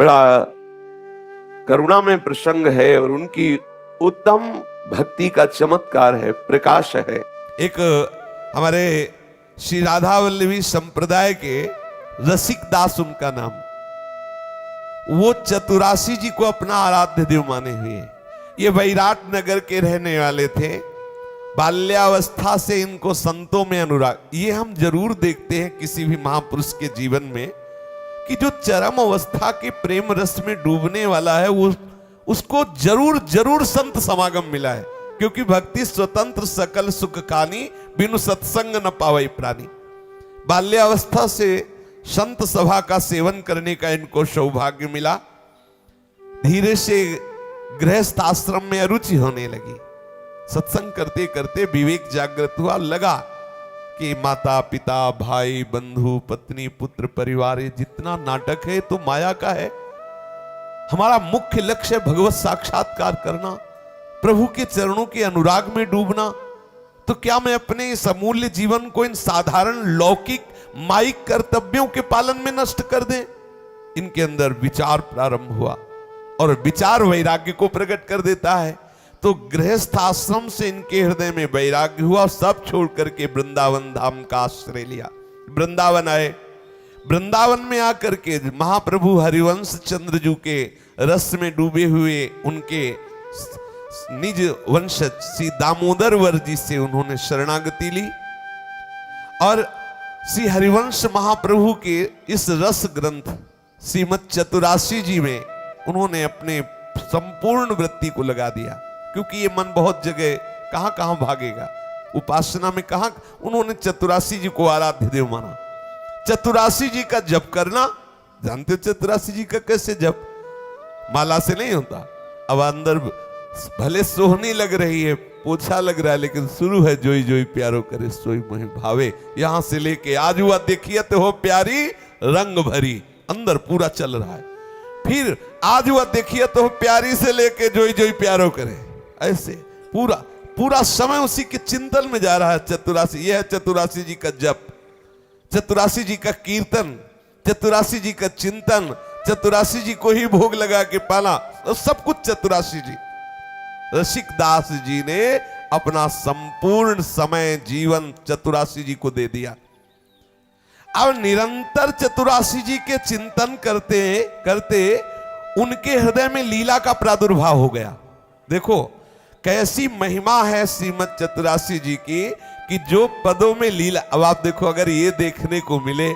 बड़ा करुणा में प्रसंग है और उनकी उत्तम भक्ति का चमत्कार है, प्रकाश है। एक हमारे श्री राधा वल्लभी संप्रदाय के रसिक दास उनका नाम, वो चतुरासी जी को अपना आराध्य देव माने हुए। ये वैराट नगर के रहने वाले थे। बाल्यावस्था से इनको संतों में अनुराग, ये हम जरूर देखते हैं किसी भी महापुरुष के जीवन में कि जो चरम अवस्था के प्रेम रस में डूबने वाला है वो उसको जरूर जरूर संत समागम मिला है, क्योंकि भक्ति स्वतंत्र सकल सुख कानी, बिनु सत्संग न पावई प्राणी। बाल्यावस्था से संत सभा का सेवन करने का इनको सौभाग्य मिला। धीरे से गृहस्थ आश्रम में अरुचि होने लगी। सत्संग करते करते विवेक जागृत हुआ, लगा कि माता पिता भाई बंधु पत्नी पुत्र परिवार, ये जितना नाटक है तो माया का है। हमारा मुख्य लक्ष्य है भगवत साक्षात्कार करना, प्रभु के चरणों के अनुराग में डूबना। तो क्या मैं अपने इस अमूल्य जीवन को इन साधारण लौकिक माइक कर्तव्यों के पालन में नष्ट कर दें? इनके अंदर विचार प्रारंभ हुआ और विचार वैराग्य को प्रकट कर देता है। तो गृहस्थ आश्रम से इनके हृदय में वैराग्य हुआ और सब छोड़ करके वृंदावन धाम का आश्रय लिया। वृंदावन आए। वृंदावन में आकर के महाप्रभु हरिवंश चंद्र जी के रस में डूबे हुए उनके निज वंशज श्री दामोदर वर जी से उन्होंने शरणागति ली और श्री हरिवंश महाप्रभु के इस रस ग्रंथ श्रीमद चतुरासी जी में उन्होंने अपने संपूर्ण वृत्ति को लगा दिया, क्योंकि ये मन बहुत जगह कहां कहां भागेगा। उपासना में कहां उन्होंने चतुरासी जी को आराध्य देव माना। चतुरासी जी का जप करना, जानते हो चतुरासी जी का कैसे जप? माला से नहीं होता। अब अंदर भले सोहनी लग रही है, पोछा लग रहा है, लेकिन शुरू है जोई जोई प्यारो करे सोई मोहि भावे। यहां से लेके आज हुआ देखिए तो हो प्यारी रंग भरी, अंदर पूरा चल रहा है। फिर आज हुआ देखिए तो हो प्यारी से लेके जोई जोई प्यारो करे, ऐसे पूरा पूरा समय उसी के चिंतन में जा रहा है। चतुरासी, यह है चतुरासी जी का जप, चतुरासी जी का कीर्तन, चतुरासी जी का चिंतन, चतुरासी जी को ही भोग लगा के पाना, तो सब कुछ चतुरासी जी। रसिक दास जी ने अपना संपूर्ण समय जीवन चतुरासी जी को दे दिया। अब निरंतर चतुरासी जी के चिंतन करते करते उनके हृदय में लीला का प्रादुर्भाव हो गया। देखो कैसी महिमा है श्रीमद चतुरासी जी की कि जो पदों में लीला। अब आप देखो, अगर ये देखने को मिले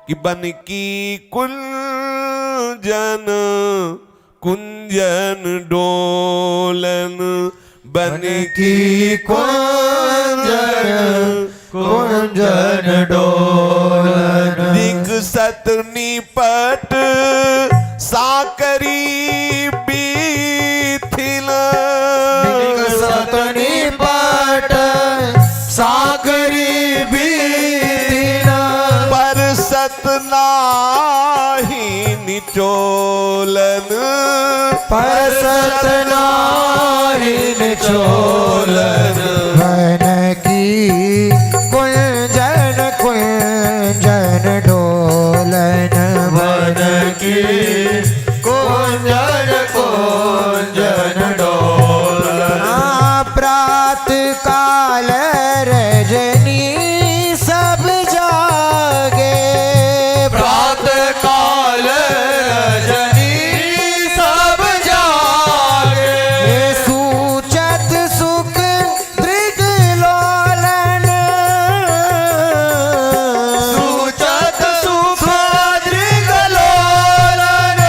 कि बन की कुंजन कुंजन डोलन, बन की कुंजन कुंजन डोलन, दिख सत निपट साकरी बीथिल, दिख सत निपट साकरी बीथिल, पर सत नाही निचोलन, पर सत नाही निचोलन, बन की कुंजन कुंजन डोलन, बन की कुंजन कुंजन डोलन, प्रात काल रजनी सब जागे, प्रात काल रजनी सब जागे, सूचत सुख दृग लोलन, सूचत सुख दृग लोलन,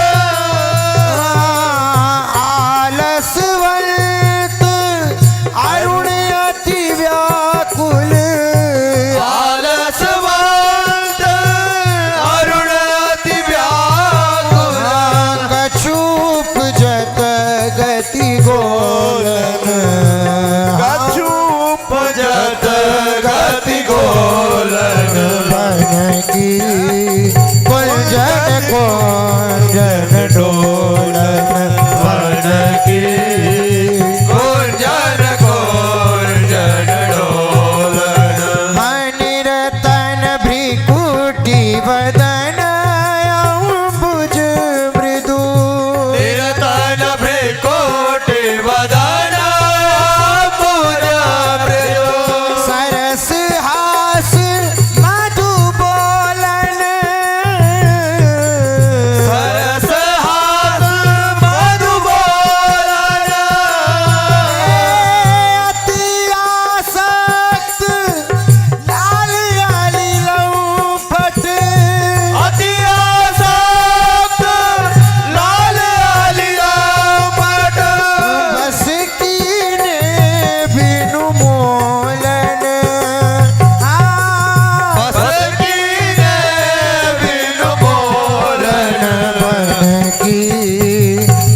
की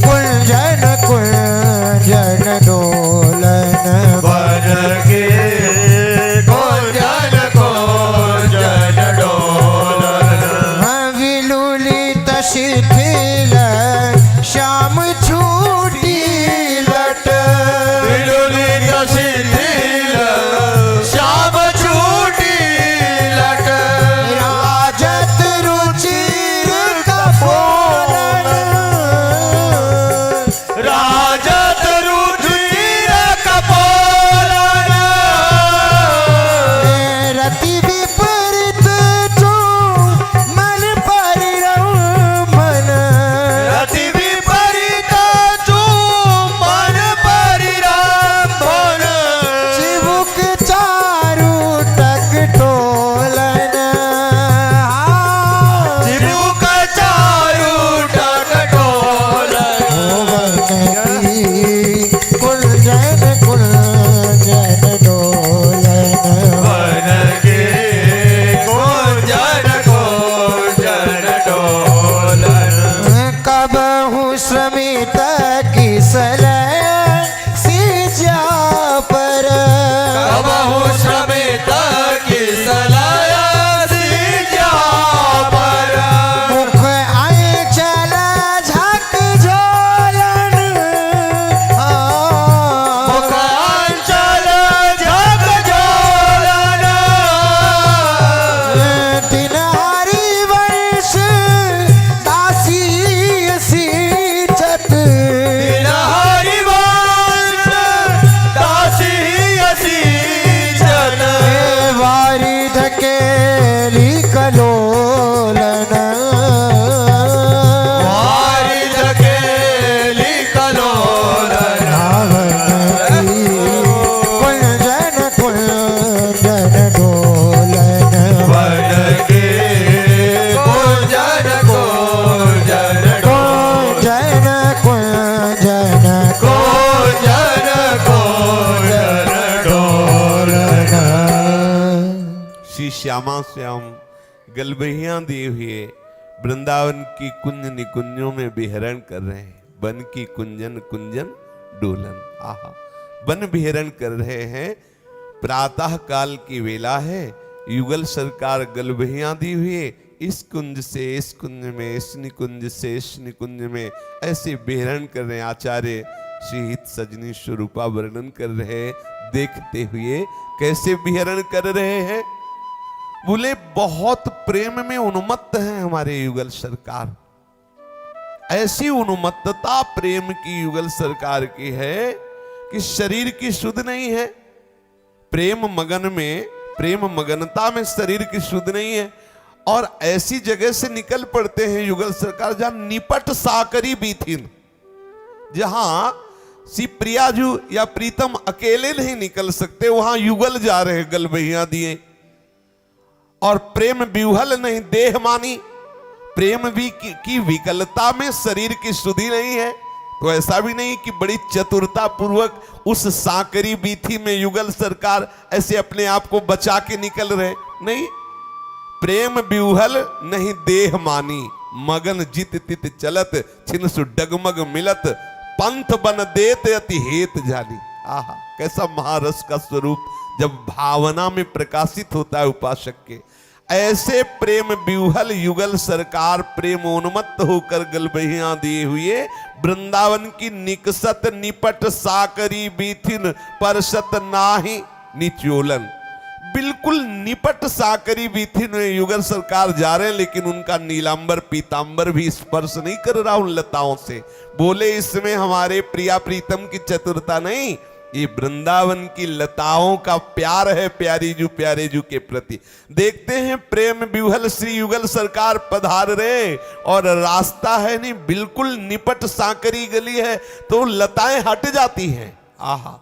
कुंजन कुंजन डोलन वन के कुंजन कुंजन डोलन विलुलित शिथिल श्याम छूटी लट विलुलित शिथिल श्याम छूटी लट राजत रुचिर कपोलन राजत रुचिर कपोलन रति विपरीत जो मन परिरमन रति विपरीत जो मन परिरंभन चिबुक चारु टक टोलन चिबुक चारु टकटोलन कुंजन कुंजन डोलन वन के कुंजन कुंजन डोलन कबहु श्रमित किसलय सिजा पर कबहु श्रमित किसलय सिजा पर मुख अंचल झक झोलन मुखांचल जग जोलन दिन हरि वर्ष दासी सींचत दिन हरिवंश दासी असीचन वारिध के लिकलोलन वारिध के लिकलोलन कुंजन कुंजन डोलन वन के कुंजन कुंजन कुंजन कुंजन कुंजन कुंजन डोलन श्री श्यामा श्याम गलबहियां दिए हुए वृंदावन की कुंज निकुंजों में विहरण कर रहे हैं। वन की कुंजन कुंजन डोलन, आहा, वन विहरण कर रहे हैं। प्रातः काल की वेला है। युगल सरकार गलबहियां दी हुए इस कुंज से इस कुंज में, इस निकुंज से इस निकुंज में ऐसे विहरण कर रहे हैं। आचार्य श्री हित सजनी स्वरूपा वर्णन कर रहे हैं। देखते हुए कैसे विहरण कर रहे हैं। बोले बहुत प्रेम में उन्मत्त हैं हमारे युगल सरकार। ऐसी उन्मत्तता प्रेम की युगल सरकार की है कि शरीर की सुध नहीं है। प्रेम मगन में, प्रेम मगनता में शरीर की सुध नहीं है। और ऐसी जगह से निकल पड़ते हैं युगल सरकार जहां निपट साकरी बीथिन, जहां श्री प्रियाजू या प्रीतम अकेले नहीं निकल सकते, वहां युगल जा रहे हैं गलबहियां दिए। और प्रेम विह्वल नहीं देह मानी, प्रेम भी की विकलता में शरीर की सुधि नहीं है। तो ऐसा भी नहीं कि बड़ी चतुरता पूर्वक उस साकरी बीथी में युगल सरकार ऐसे अपने आप को बचा के निकल रहे, नहीं। प्रेम विह्वल नहीं देह मानी, मगन जित तित चलत छिन सु डगमग मिलत पंथ बन देत अति हेत जानी। आहा, कैसा महारस का स्वरूप जब भावना में प्रकाशित होता है उपासक के। ऐसे प्रेम विह्वल युगल सरकार प्रेम उन्मत्त होकर गलबहियां दिए हुए वृंदावन की निकसत निपट साकरी बीथिन परसत नाहि निचोलन। बिल्कुल निपट साकरी बीथिन में युगल सरकार जा रहे हैं, लेकिन उनका नीलांबर पीतांबर भी स्पर्श नहीं कर रहा उन लताओं से। बोले इसमें हमारे प्रिया प्रीतम की चतुरता नहीं, ये वृंदावन की लताओं का प्यार है प्यारी जू के प्रति। देखते हैं प्रेम विह्वल श्री युगल सरकार पधार रहे और रास्ता है नहीं, बिल्कुल निपट सांकरी गली है तो लताएं हट जाती हैं। आहा,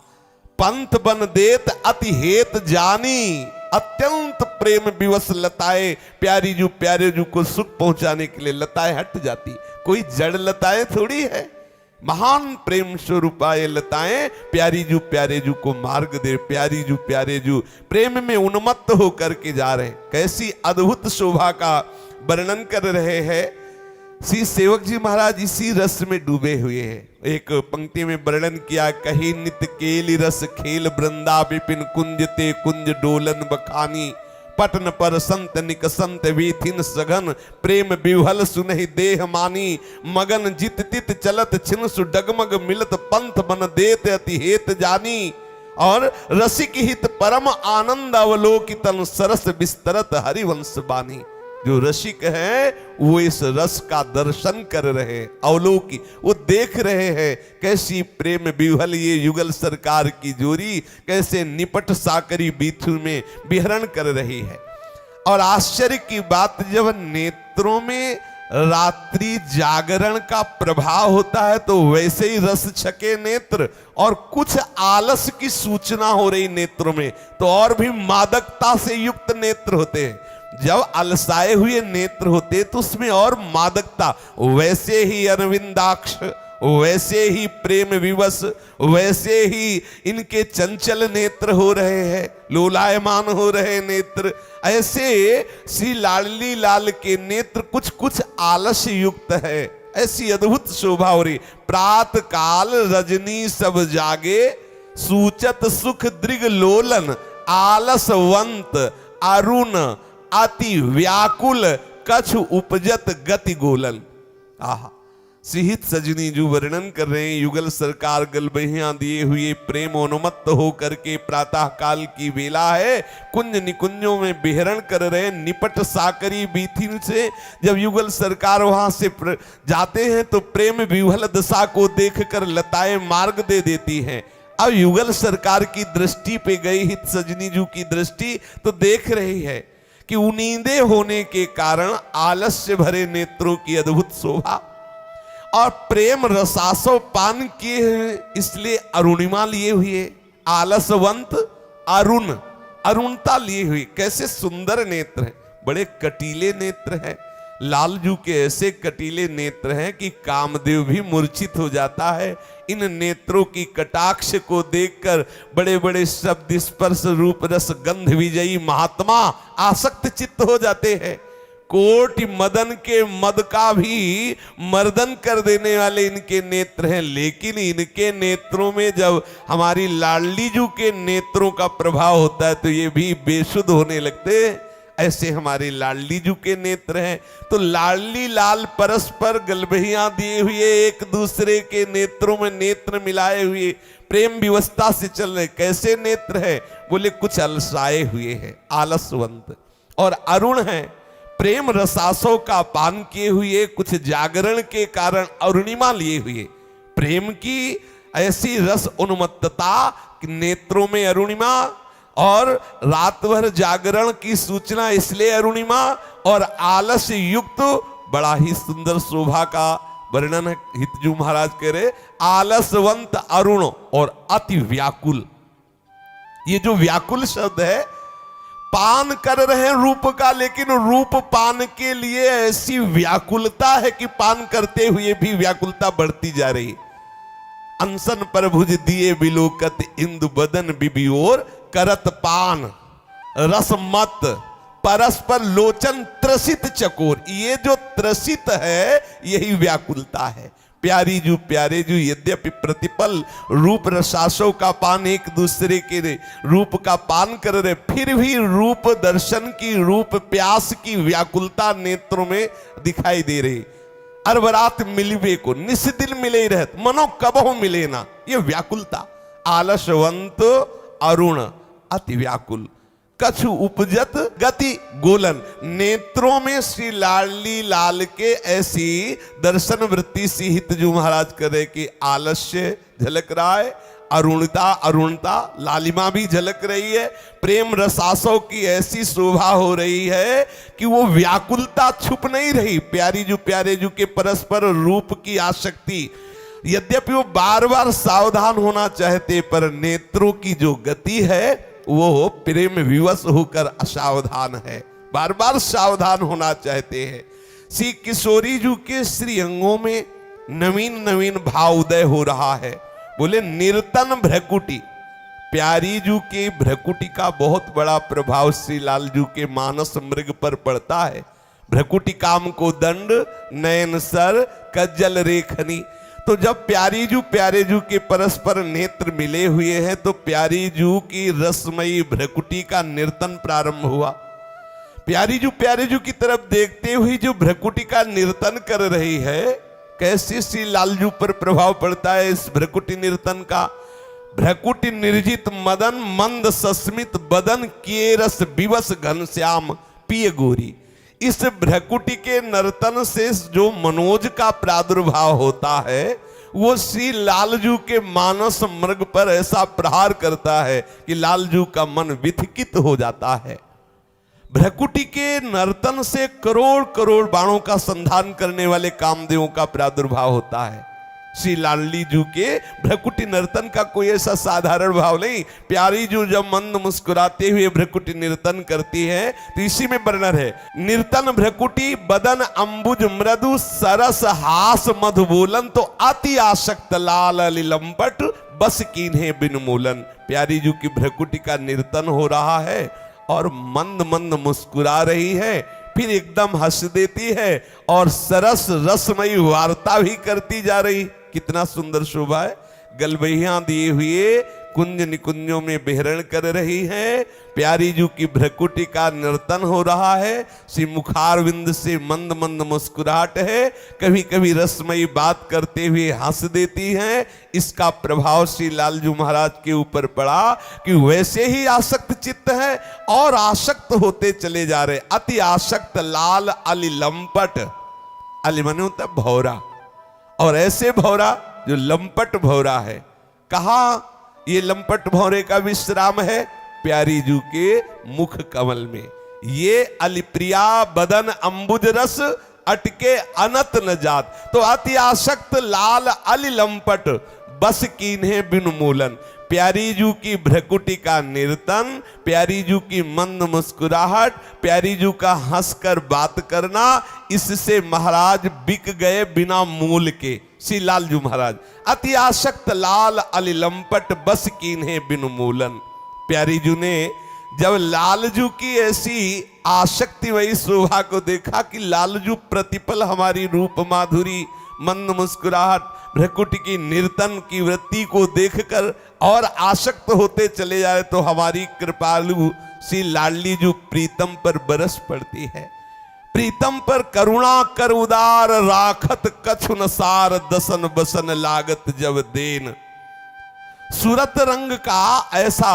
पंथ बन देत अति हेत जानी, अत्यंत प्रेम विवश लताएं प्यारी जू को सुख पहुंचाने के लिए लताएं हट जाती। कोई जड़ लताएं थोड़ी है, महान प्रेम स्वरूपा ये लताएं प्यारी जू को मार्ग दे। प्यारे जू प्रेम में उन्मत्त होकर के जा रहे हैं। कैसी अद्भुत शोभा का वर्णन कर रहे हैं श्री सेवक जी महाराज इसी रस में डूबे हुए हैं। एक पंक्ति में वर्णन किया, कही नित केली रस खेल वृंदा विपिन कुंज ते कुंज डोलन बखानी, पटन पर संत निक संत वीथिन सघन, प्रेम विह्वल सुनहि देह मानी, मगन जित तित चलत छिन सु डगमग मिलत पंथ बन देत अति हेत जानी, और रसिक हित परम आनंद अवलोकितन सरस विस्तरत हरिवंश बानी। जो रसिक है वो इस रस का दर्शन कर रहे हैं, अवलोकी वो देख रहे हैं कैसी प्रेम विह्वल ये युगल सरकार की जोड़ी कैसे निपट साकरी बीथू में विहरण कर रही है। और आश्चर्य की बात, जब नेत्रों में रात्रि जागरण का प्रभाव होता है तो वैसे ही रस छके नेत्र, और कुछ आलस की सूचना हो रही नेत्रों में तो और भी मादकता से युक्त नेत्र होते हैं। जब अलसाए हुए नेत्र होते तो उसमें और मादकता, वैसे ही अरविंदाक्ष, वैसे ही प्रेम विवश, वैसे ही इनके चंचल नेत्र हो रहे हैं, लोलायमान हो रहे नेत्र। ऐसे श्री लाडली लाल के नेत्र कुछ कुछ आलस्य युक्त है, ऐसी अद्भुत शोभा हो रही। प्रात काल रजनी सब जागे, सूचत सुख दृग लोलन, आलसवंत अरुण अति व्याकुल, कछु उपजत गति गोलन। आहा, सिहित सजनी जो वर्णन कर रहे हैं, युगल सरकार गलबहियां दिए हुए प्रेम उन्मत्त होकर के प्रातः काल की वेला है, कुंज निकुंजों में विहरण कर रहे, निपट साकरी बीथिन से जब युगल सरकार वहां से जाते हैं तो प्रेम विह्वल दशा को देखकर लताएं मार्ग दे देती हैं। अब युगल सरकार की दृष्टि पे गई हित सजनी जू की दृष्टि तो देख रही है कि उनींदे होने के कारण आलस्य भरे नेत्रों की अद्भुत शोभा, और प्रेम रसासो पान किए हैं इसलिए अरुणिमा लिए हुए, आलसवंत अरुण, अरुणता लिए हुए। कैसे सुंदर नेत्र हैं, बड़े कटीले नेत्र हैं। लालजू के ऐसे कटीले नेत्र हैं कि कामदेव भी मूर्छित हो जाता है। इन नेत्रों की कटाक्ष को देखकर बड़े बड़े शब्द स्पर्श रूप रस गंध विजयी महात्मा आसक्त चित्त हो जाते हैं। कोटि मदन के मद का भी मर्दन कर देने वाले इनके नेत्र हैं, लेकिन इनके नेत्रों में जब हमारी लाडली जू के नेत्रों का प्रभाव होता है तो ये भी बेसुध होने लगते हैं। ऐसे हमारे लाडली जू के नेत्र हैं। तो लाडली लाल परस्पर गलबहियां दिए हुए एक दूसरे के नेत्रों में नेत्र मिलाए हुए प्रेम विवस्था से चल रहे। कैसे नेत्र है? बोले कुछ अलसाए हुए हैं, आलसवंत, और अरुण है, प्रेम रसासों का पान किए हुए, कुछ जागरण के कारण अरुणिमा लिए हुए। प्रेम की ऐसी रस उन्मत्तता, नेत्रों में अरुणिमा, और रात भर जागरण की सूचना इसलिए अरुणिमा, और आलस्य युक्त बड़ा ही सुंदर शोभा का वर्णन है। हितजू महाराज कह रहे आलसवंत अरुण और अति व्याकुल। ये जो व्याकुल शब्द है, पान कर रहे हैं रूप का, लेकिन रूप पान के लिए ऐसी व्याकुलता है कि पान करते हुए भी व्याकुलता बढ़ती जा रही। अनसन पर भुज दिए बिलोकत इंदु बदन बिबियोर, करत पान रस मत परस्पर लोचन त्रसित चकोर। ये जो त्रसित है यही व्याकुलता है। प्यारी जू प्यारे जू यद्यपि प्रतिपल रूप रसासों का पान एक दूसरे के रूप का पान कर रहे, फिर भी रूप दर्शन की, रूप प्यास की व्याकुलता नेत्रों में दिखाई दे रही। अरबरात मिलवे को निस्दिन मिले रहत, मनो कबहु मिले ना, ये व्याकुलता। आलसवंत अरुण अति व्याकुल, कछु उपजत गति गोलन। नेत्रों में श्री लाडली लाल के ऐसी दर्शन वृत्ति सी हितजू महाराज करे कि आलस्य झलक रहा है, अरुणता लालिमा भी झलक रही है। प्रेम रसासों की ऐसी शोभा हो रही है कि वो व्याकुलता छुप नहीं रही। प्यारी जू प्यारे जू के परस्पर रूप की आसक्ति, यद्यपि वो बार बार सावधान होना चाहते, पर नेत्रों की जो गति है वो प्रेम विवश होकर असावधान है, बार बार सावधान होना चाहते हैं। श्री किशोरी जू के श्री अंगों में नवीन नवीन भाव उदय हो रहा है। बोले निर्तन भ्रकुटी, प्यारी जू के भ्रकुटी का बहुत बड़ा प्रभाव श्री लाल जू के मानस मृग पर पड़ता है। भ्रकुटी काम को दंड, नयन सर कज्जल रेखनी। तो जब प्यारी जू प्यारे जू के परस्पर नेत्र मिले हुए हैं तो प्यारी जू की रसमयी भ्रकुटी का नर्तन प्रारंभ हुआ। प्यारी जू प्यारे जू की तरफ देखते हुए जो भ्रकुटी का नर्तन कर रही है, कैसे श्री लालजू पर प्रभाव पड़ता है इस भ्रकुटी नर्तन का। भ्रकुटी निर्जित मदन मंद सस्मित बदन किए रस विवश घनश्याम पिय गोरी। इस भ्रकुटी के नर्तन से जो मनोज का प्रादुर्भाव होता है वो श्री लालजू के मानस मृग पर ऐसा प्रहार करता है कि लालजू का मन विथिकित हो जाता है। भ्रकुटी के नर्तन से करोड़ करोड़ बाणों का संधान करने वाले कामदेवों का प्रादुर्भाव होता है। श्री लाडली जू के भ्रकुटी नर्तन का कोई ऐसा साधारण भाव नहीं। प्यारी जू जब मंद मुस्कुराते हुए भ्रकुटी नर्तन करती है तो इसी में वर्णन है, नर्तन भ्रकुटी बदन अंबुज मृदु सरस हास मधुबोलन तो अति आसक्त लाल लिलंपट बस कीन्हे बिन मूलन। प्यारी जू की भ्रकुटी का नर्तन हो रहा है और मंद मंद मुस्कुरा रही है, फिर एकदम हंस देती है और सरस रसमयी वार्ता भी करती जा रही। कितना सुंदर शोभा है। गलबहियां दिए हुए कुंज निकुंजों में विहरण कर रही है। प्यारी जू की भ्रकुटी का नर्तन हो रहा है। श्री मुखारविंद से मंद मंद मुस्कुराहट है, कभी कभी रसमयी बात करते हुए हंस देती हैं। इसका प्रभाव श्री लालजू महाराज के ऊपर पड़ा कि वैसे ही आसक्त चित्त है और आसक्त होते चले जा रहे। अति आसक्त लाल अली लंपट, अली माने होता है भौरा, और ऐसे भौरा जो लंपट भौरा है। कहा ये लंपट भौरे का विश्राम है? प्यारी जू के मुख कमल में। ये अलिप्रिया बदन अंबुज रस अटके अनत न जात, तो अति आसक्त लाल अली लंपट बस कीन्हे बिन मूलन। प्यारी जू की भ्रकुटी का नर्तन, प्यारी जू की मंद मुस्कुराहट, प्यारी जू का हंसकर बात करना, इससे महाराज बिक गए बिना मूल के। श्री लालजू महाराज अति आसक्त लाल अली लंपट बस कीन्हे बिन मूलन। प्यारी जू ने जब लालजू की ऐसी आसक्तिमयी शोभा को देखा कि लालजू प्रतिपल हमारी रूप माधुरी, मंद मुस्कुराहट, भ्रकुटी की नर्तन की वृत्ति को देखकर और आसक्त होते चले जाए, तो हमारी कृपालु श्री लाडली जू प्रीतम पर बरस पड़ती है। प्रीतम पर करुणा कर उदार राखत कछु न सार दसन बसन लागत जब देन। सूरत रंग का ऐसा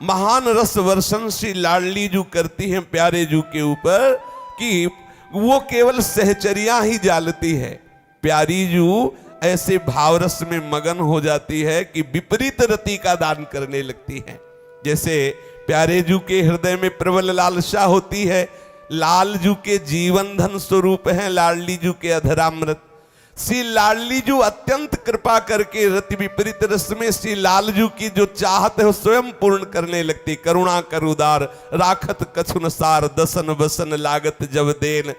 महान रस वर्षण श्री लाडली जू करती हैं प्यारे जू के ऊपर कि वो केवल सहचरियां ही जालती है। प्यारी जू ऐसे भावरस में मगन हो जाती है कि विपरीत रति का दान करने लगती है। जैसे प्यारे जू के हृदय में प्रबल लालसा होती है। लालजू के जीवन धन स्वरूप हैं लाडली जू के अधरामृत। श्री लाडली जू अत्यंत कृपा करके रति विपरीत रस में श्री लालजू की जो चाहत है वो स्वयं पूर्ण करने लगती। करुणा कर उदार राखत कछु न सार दसन बसन लागत जब देन।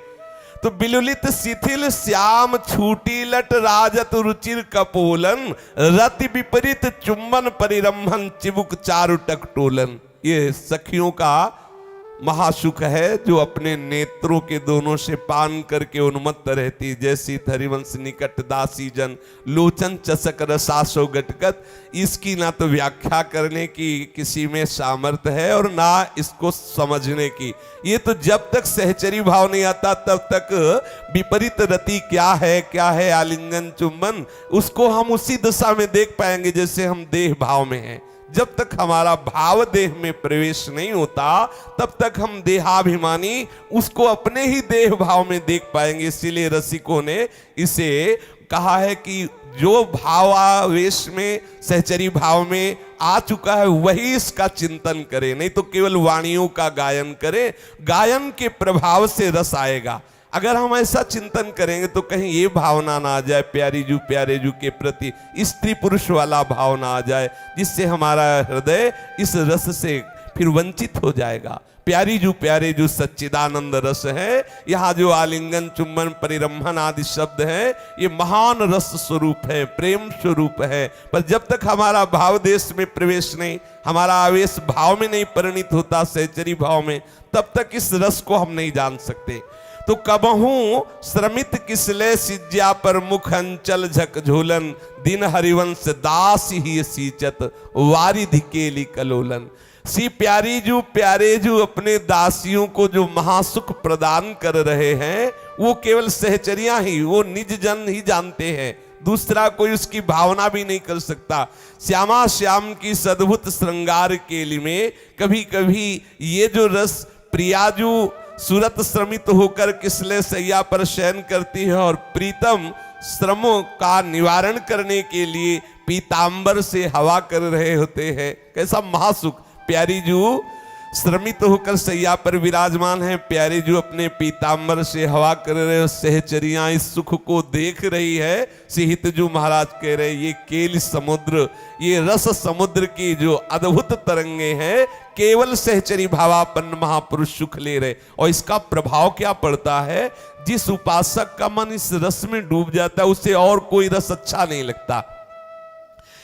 तो बिलुलित शिथिल श्याम छूटी लट राजत रुचिर कपोलन रति विपरीत चुंबन परिरंभन चिबुक चारु टकटोलन। ये सखियों का महासुख है जो अपने नेत्रों के दोनों से पान करके उन्मत्त रहती। जैसी थरिवंश निकट दासी जन लोचन चसक रसासो गटगत। इसकी ना तो व्याख्या करने की किसी में सामर्थ्य है और ना इसको समझने की। ये तो जब तक सहचरी भाव नहीं आता तब तक विपरीत रति क्या है आलिंगन चुंबन, उसको हम उसी दशा में देख पाएंगे जैसे हम देह भाव में हैं। जब तक हमारा भाव देह में प्रवेश नहीं होता तब तक हम देहाभिमानी उसको अपने ही देह भाव में देख पाएंगे। इसीलिए रसिकों ने इसे कहा है कि जो भावावेश में सहचरी भाव में आ चुका है वही इसका चिंतन करे, नहीं तो केवल वाणियों का गायन करे। गायन के प्रभाव से रस आएगा। अगर हम ऐसा चिंतन करेंगे तो कहीं ये भावना ना आ जाए प्यारे जू के प्रति स्त्री पुरुष वाला भाव ना आ जाए जिससे हमारा हृदय इस रस से फिर वंचित हो जाएगा। प्यारे जू सच्चिदानंद रस है। यहाँ जो आलिंगन चुंबन परिरंभन आदि शब्द है ये महान रस स्वरूप है, प्रेम स्वरूप है। पर जब तक हमारा भाव देश में प्रवेश नहीं, हमारा आवेश भाव में नहीं परिणित होता सहचरी भाव में, तब तक इस रस को हम नहीं जान सकते। तो कबहू श्रमित किसले सिज्या पर मुख अंचल झकझोलन, दिन हरिवंश दास ही सींचत वारिधि केली कलोलन। सी प्यारे जू अपने दासियों को जो महासुख प्रदान कर रहे हैं, वो केवल सहचरियां ही, वो निज जन ही जानते हैं, दूसरा कोई उसकी भावना भी नहीं कर सकता। श्यामा श्याम की सद्भुत श्रृंगार केली में कभी कभी ये जो रस प्रियाजू सूरत श्रमित होकर किसले सैया पर शयन करती है और प्रीतम श्रमों का निवारण करने के लिए पीतांबर से हवा कर रहे होते हैं। कैसा महासुख! प्यारी जू श्रमित होकर सैया पर विराजमान है, प्यारी जू अपने पीतांबर से हवा कर रहे, सहचरियां इस सुख को देख रही है। सिहितजू महाराज कह रहे ये केल समुद्र, ये रस समुद्र की जो अद्भुत तरंगे हैं, केवल सहचरी भावापन्न महापुरुष सुख ले रहे। और इसका प्रभाव क्या पड़ता है? जिस उपासक का मन इस रस में डूब जाता है, उसे और कोई रस अच्छा नहीं लगता।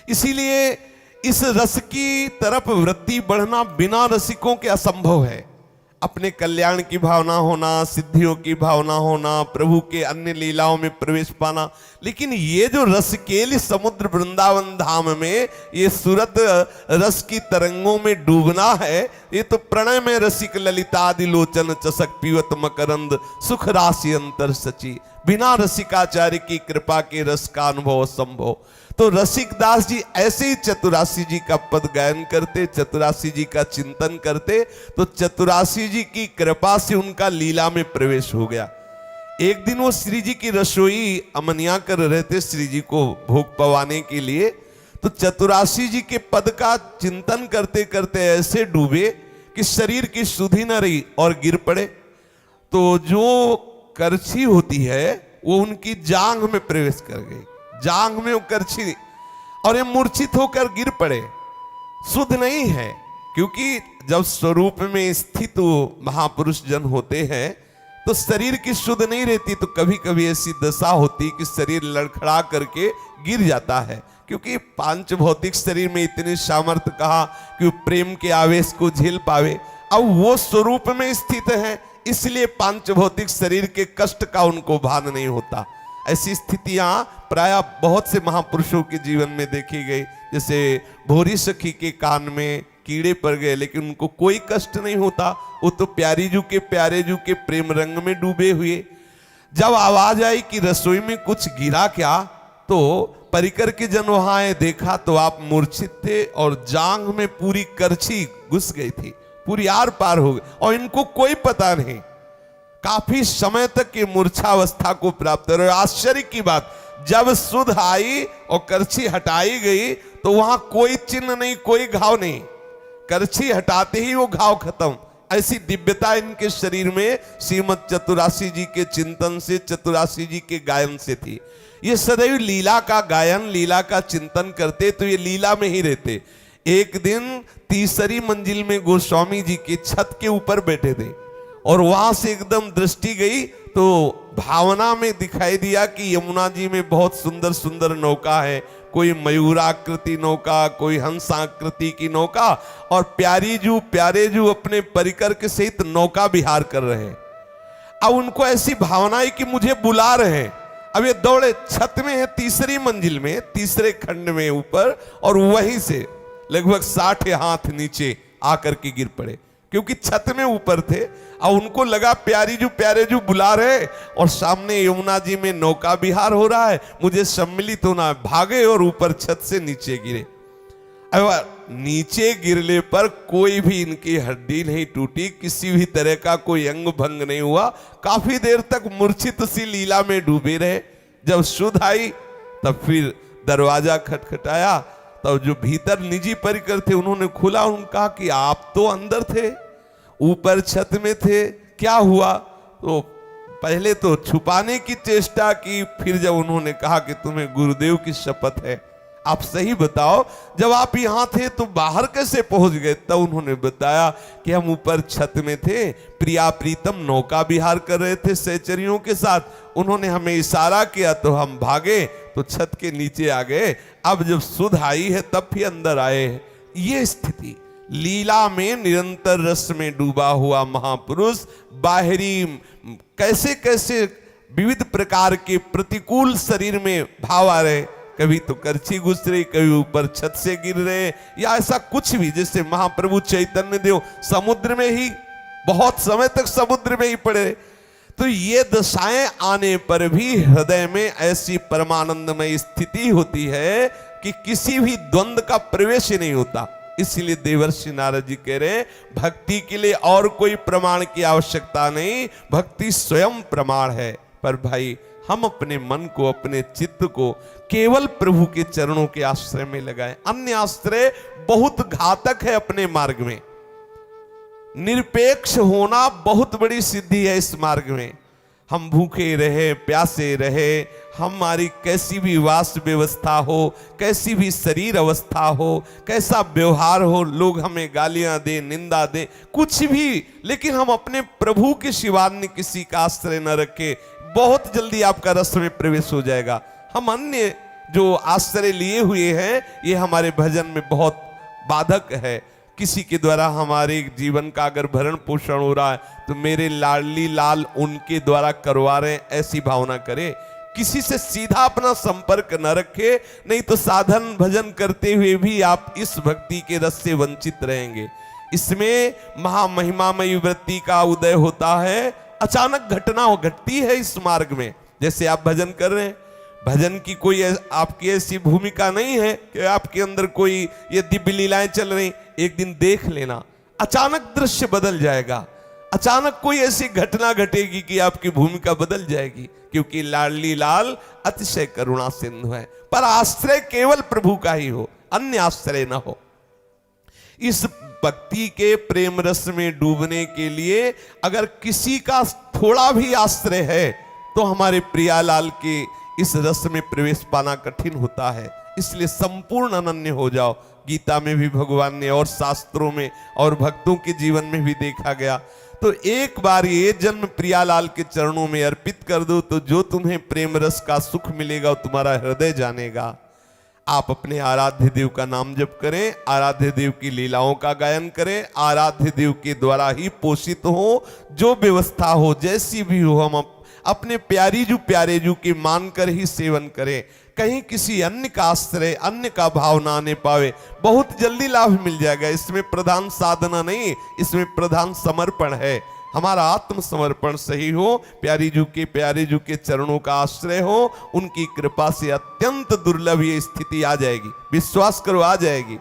इसीलिए इस रस की तरफ वृत्ति बढ़ना बिना रसिकों के असंभव है। अपने कल्याण की भावना होना, सिद्धियों की भावना होना, प्रभु के अन्य लीलाओं में प्रवेश पाना, लेकिन ये जो रस केली समुद्र वृंदावन धाम में ये सूरत रस की तरंगों में डूबना है, ये तो प्रणय में रसिक ललितादि लोचन चसक पीवत मकरंद सुख राशि अंतर सची। बिना रसिकाचार्य की कृपा के रस का अनुभव संभव। तो रसिक दास जी ऐसे ही चतुरासी जी का पद गायन करते, चतुरासी जी का चिंतन करते, तो चतुरासी जी की कृपा से उनका लीला में प्रवेश हो गया। एक दिन वो श्री जी की रसोई अमनिया कर रहे थे श्री जी को भोग पवाने के लिए, तो चतुरासी जी के पद का चिंतन करते करते ऐसे डूबे कि शरीर की सुधि न रही और गिर पड़े। तो जो करछी होती है वो उनकी जांघ में प्रवेश कर गई, जांघ में वो करछी, और ये मूर्छित होकर गिर पड़े। शुद्ध नहीं है, क्योंकि जब स्वरूप में स्थित महापुरुष जन होते हैं तो शरीर की शुद्ध नहीं रहती, तो कभी कभी ऐसी दशा होती कि शरीर लड़खड़ा करके गिर जाता है। क्योंकि पांच भौतिक शरीर में इतनी सामर्थ्य कहा कि वो प्रेम के आवेश को झेल पावे। अब वो स्वरूप में स्थित है, इसलिए पांच भौतिक शरीर के कष्ट का उनको भान नहीं होता। ऐसी स्थितियां प्रायः बहुत से महापुरुषों के जीवन में देखी गई। जैसे भोरी सखी के कान में कीड़े पड़ गए, लेकिन उनको कोई कष्ट नहीं होता, वो तो प्यारे जू के प्रेम रंग में डूबे हुए। जब आवाज आई कि रसोई में कुछ गिरा क्या, तो परिकर के जन वहां आए, देखा तो आप मूर्छित थे और जांघ में पूरी करछी घुस गई थी, पूरी आर पार हो गई, और इनको कोई पता नहीं। काफी समय तक ये मूर्छावस्था को प्राप्त रहे। आश्चर्य की बात, जब सुध आई और करछी हटाई गई तो वहां कोई चिन्ह नहीं, कोई घाव नहीं, करछी हटाते ही वो घाव खत्म। ऐसी दिव्यता इनके शरीर में श्रीमद चतुरासी जी के चिंतन से, चतुरासी जी के गायन से थी। ये सदैव लीला का गायन, लीला का चिंतन करते, तो ये लीला में ही रहते। एक दिन तीसरी मंजिल में गोस्वामी जी की छत के ऊपर बैठे थे और वहां से एकदम दृष्टि गई तो भावना में दिखाई दिया कि यमुना जी में बहुत सुंदर सुंदर नौका है, कोई मयूराकृति नौका, कोई हंसाकृति की नौका, और प्यारे जू अपने परिकर के सहित नौका विहार कर रहे हैं। अब उनको ऐसी भावना है कि मुझे बुला रहे हैं। अब ये दौड़े, छत में है तीसरी मंजिल में, तीसरे खंड में ऊपर, और वहीं से लगभग 60 हाथ नीचे आकर के गिर पड़े, क्योंकि छत में ऊपर थे। और उनको लगा प्यारे जू बुला रहे और सामने यमुना जी में नौका विहार हो रहा है, मुझे सम्मिलित होना है। भागे और ऊपर छत से नीचे गिरे। अब नीचे गिरने पर कोई भी इनकी हड्डी नहीं टूटी, किसी भी तरह का कोई अंग भंग नहीं हुआ। काफी देर तक मूर्छित सी लीला में डूबे रहे। जब सुध आई तब फिर दरवाजा खटखटाया, तब जो भीतर निजी परिकर थे उन्होंने खुला। उन्होंने कहा कि आप तो अंदर थे, ऊपर छत में थे, क्या हुआ? तो पहले तो छुपाने की चेष्टा की, फिर जब उन्होंने कहा कि तुम्हें गुरुदेव की शपथ है, आप सही बताओ, जब आप यहां थे तो बाहर कैसे पहुंच गए? तब उन्होंने बताया कि हम ऊपर छत में थे, प्रिया प्रीतम नौका विहार कर रहे थे सहचरियों के साथ। उन्होंने हमें इशारा किया तो हम भागे, तो छत के नीचे आ गए। अब जब सुध आई है तब भी अंदर आए हैं। ये स्थिति लीला में निरंतर रस में डूबा हुआ महापुरुष बाहरी कैसे कैसे विविध प्रकार के प्रतिकूल शरीर में भाव आ रहे, कभी तो करछी घुस रही, कभी ऊपर छत से गिर रहे, या ऐसा कुछ भी, जैसे महाप्रभु चैतन्य देव समुद्र में ही बहुत समय तक समुद्र में ही पड़े। तो ये दशाएं आने पर भी हृदय में ऐसी परमानंदमय स्थिति होती है कि किसी भी द्वंद्व का प्रवेश ही नहीं होता। इसलिए देवर्षि नारद जी कह रहे हैं, भक्ति के लिए और कोई प्रमाण की आवश्यकता नहीं, भक्ति स्वयं प्रमाण है। पर भाई हम अपने मन को, अपने चित्त को केवल प्रभु के चरणों के आश्रय में लगाएं। अन्य आश्रय बहुत घातक है अपने मार्ग में। निरपेक्ष होना बहुत बड़ी सिद्धि है इस मार्ग में। हम भूखे रहे, प्यासे रहे, हमारी कैसी भी वास व्यवस्था हो, कैसी भी शरीर अवस्था हो, कैसा व्यवहार हो, लोग हमें गालियां दे, निंदा दे, कुछ भी, लेकिन हम अपने प्रभु के सिवा अन्य किसी का आश्रय न रखे, बहुत जल्दी आपका रस में प्रवेश हो जाएगा। हम अन्य जो आश्रय लिए हुए हैं ये हमारे भजन में बहुत बाधक है। किसी के द्वारा हमारे जीवन का अगर भरण पोषण हो रहा है तो मेरे लाडली लाल उनके द्वारा करवा रहे हैं, ऐसी भावना करें। किसी से सीधा अपना संपर्क न रखे, नहीं तो साधन भजन करते हुए भी आप इस भक्ति के रस से वंचित रहेंगे। इसमें महामहिमामयी वृत्ति का उदय होता है। अचानक घटना घटती है इस मार्ग में। जैसे आप भजन कर रहे हैं, भजन की कोई आपकी ऐसी भूमिका नहीं है कि आपके अंदर कोई ये दिव्य लीलाएं चल रही, एक दिन देख लेना अचानक दृश्य बदल जाएगा, अचानक कोई ऐसी घटना घटेगी कि आपकी भूमिका बदल जाएगी, क्योंकि लाडली लाल अतिशय करुणा सिंधु है। पर आश्रय केवल प्रभु का ही हो, अन्य आश्रय न हो। इस भक्ति के प्रेम रस में डूबने के लिए अगर किसी का थोड़ा भी आश्रय है तो हमारे प्रियालाल के इस रस में प्रवेश पाना कठिन होता है। इसलिए संपूर्ण अनन्य हो जाओ। गीता में भी भगवान ने और शास्त्रों में और भक्तों के जीवन में भी देखा गया। तो एक बार ये जन्म प्रियालाल के चरणों में अर्पित कर दो तो जो तुम्हें प्रेम रस का सुख मिलेगा वो तुम्हारा हृदय जानेगा। आप अपने आराध्य देव का नाम जप करें, आराध्य देव की लीलाओं का गायन करें, आराध्य देव के द्वारा ही पोषित हो, जो व्यवस्था हो जैसी भी हो, हम अपने प्यारे जू के मानकर ही सेवन करें। कहीं किसी अन्य का आश्रय, अन्य का भाव ना आने पावे, बहुत जल्दी लाभ मिल जाएगा। इसमें प्रधान साधना नहीं, इसमें प्रधान समर्पण है। हमारा आत्मसमर्पण सही हो, प्यारे जू के चरणों का आश्रय हो, उनकी कृपा से अत्यंत दुर्लभ ये स्थिति आ जाएगी। विश्वास करो, आ जाएगी।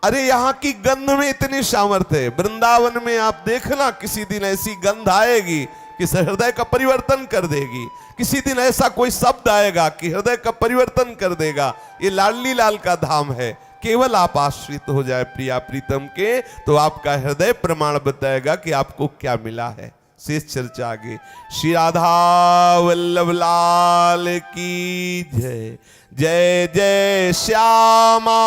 अरे यहाँ की गंध में इतनी सामर्थ्य है। वृंदावन में आप देखना, किसी दिन ऐसी गंध आएगी कि हृदय का परिवर्तन कर देगी। किसी दिन ऐसा कोई शब्द आएगा कि हृदय का परिवर्तन कर देगा। ये लाडली लाल का धाम है। केवल आप आश्रित हो जाए प्रिया प्रीतम के, तो आपका हृदय प्रमाण बताएगा कि आपको क्या मिला है। शेष चर्चा आगे। श्री राधा वल्लभ लाल की जय। जय जय श्यामा,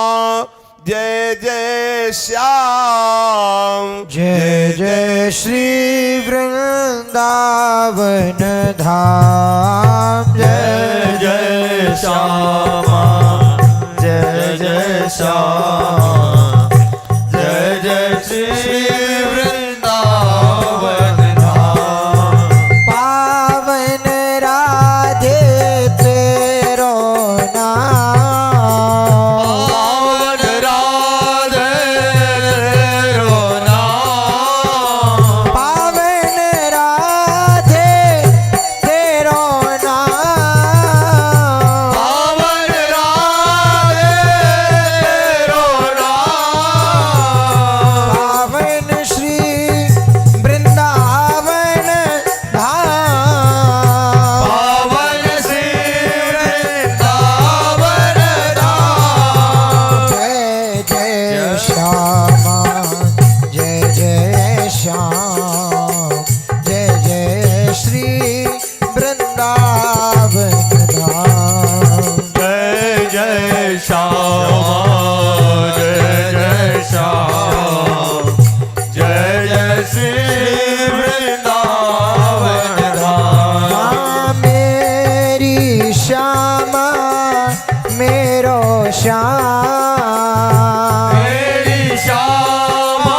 जय जय श्याम, जय जय श्री वृंदावन धाम। जय जय श्यामा, जय जय श्याम, जय जय श्री वृंदावन धाम। पावन राधे तेरो नाम, पावन राधे रो नाम, पावन राधे तेरो नाम, पावन राधे रो नाम। पावन श्री वृंदावन धाम। पावन श्री वृंदावन धाम। जय जय श्यामा, जय जय श्याम, जय जय श्री वृंदावन धाम। जय जय श्यामा, जय जय श्याम, जय जय श्री वृंदावन धाम। माँ मेरी श्यामा, मेरो श्याम, मेरी श्यामा,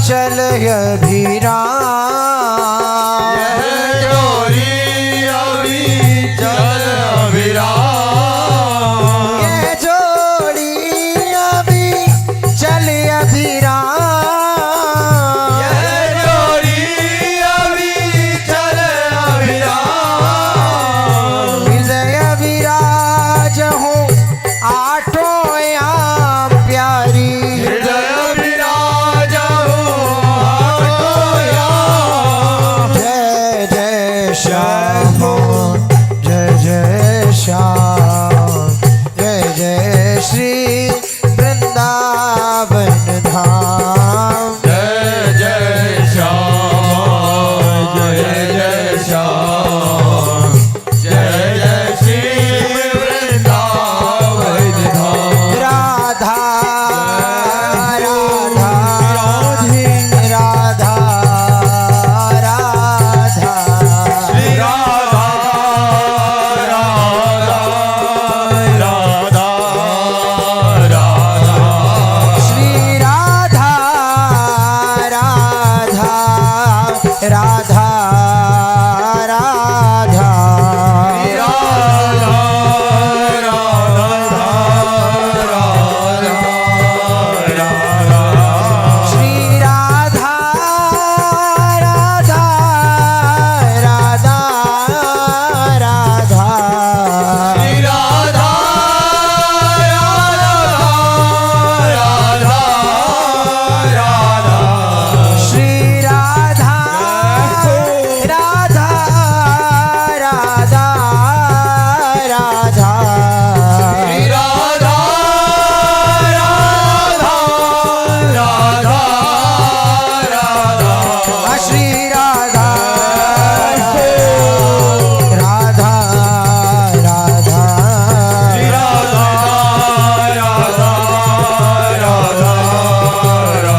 चल अभिराम यह जोड़ी अभी चल अभिराम ये जोड़ी अभी चल अभिराम यह जोड़ी अभी चल अभिराम हृदय विराज हो आठों याम प्यारी हृदय विराज हो आठों याम जय जय श्याम जय जय श्याम जय जय श्री वृंदावन धाम जय जय श्याम जय जय श्याम जय जय श्री वृंदावन धाम राधा राधा राधा राधा श्री राधा राधा राधा राधा श्री राधा राधा राधा राधा श्री राधा राधा राधा राधा श्री राधा राधा राधा राधा श्री राधा राधा राधा श्री राधा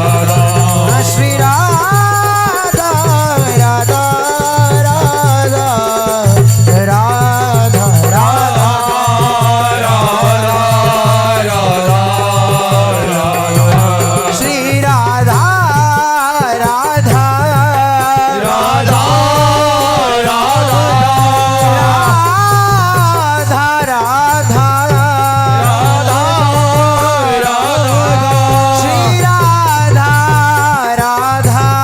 राधा राधा राधा राधा श्री राधा राधा राधा राधा श्री राधा राधा राधा राधा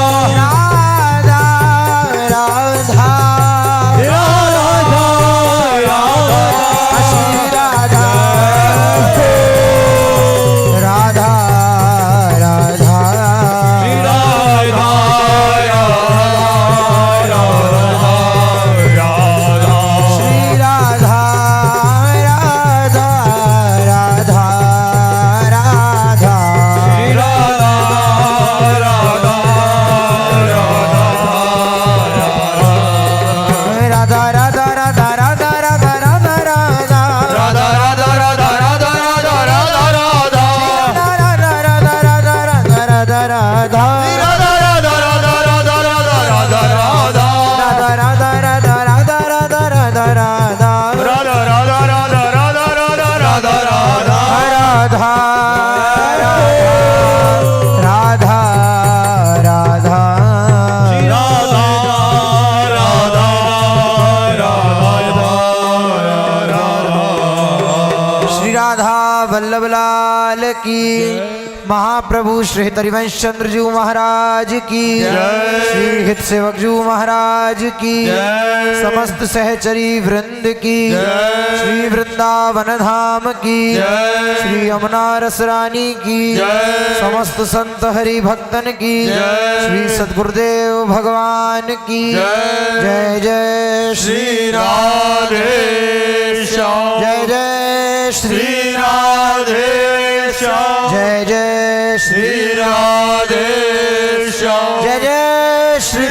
श्री राधा राधा राधा श्री राधा राधा राधा राधा राधा राधा राधा राधा राधा राधा राधा राधा राधा राधा श्री राधा वल्लभ लाल की महाप्रभु श्री हरिवंश चंद्र जी महाराज की श्री हित सेवक जी महाराज की समस्त सहचरी वृंद की श्री वृंदावन धाम की श्री यमुना रस रानी की समस्त संत हरि भक्तन की श्री सद्गुरुदेव भगवान की जय जय श्री राधे श्याम जय जय श्री राधे श्याम जय जय श्री राधे श्याम जय जय श्री